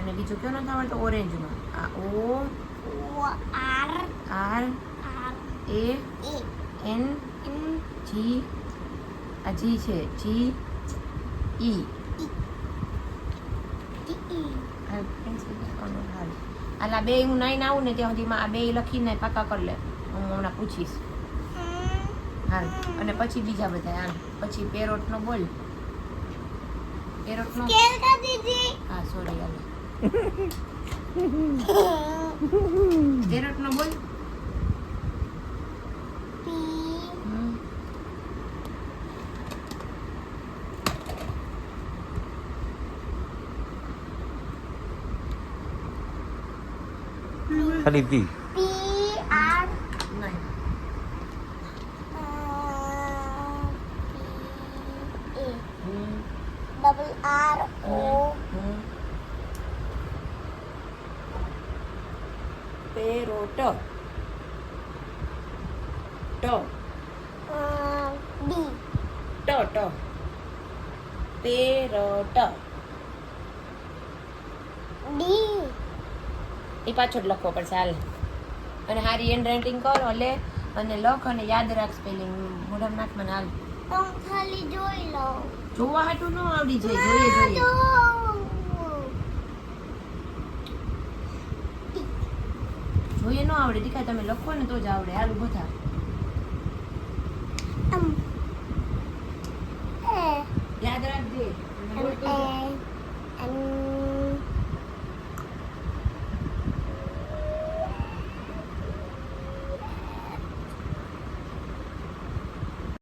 અને બીજો કયો નથી આવડતો ઓરેન્જનો આ O R R A N G આ જી છે જી ઈ આલા બે હું નાઈને આવું ને ત્યાં સુધીમાં આ બે લખીને પાકા કરી લે હું હમણાં પૂછીશ હાલ અને પછી બીજા બધા હાલ પછી પેરોટનો બોલ પેરોટનો સ્કેલ કર દીજી હા સોરી હાલ પેરોટનો બોલ પી ખાલી પી પી આર નહીં એ ડબલ આર ઓ પેરોટ ટ ડી ટ પેરોટ ડી એ પાછો જ લખવો પડશે હાલ અને હારી હેન્ડ રાઇટિંગ કરો લે અને લખ અને યાદ રાખ સ્પેલિંગ મોઢામાં નાખ મને હાલ તો હું ખાલી જોઈ લઉં જોવા હાટું ન આવડી જાય જોઈએ જોઈએ ન આવડે ટીકા તમે લખો ને તો જ આવડે હાલ ઊભો થા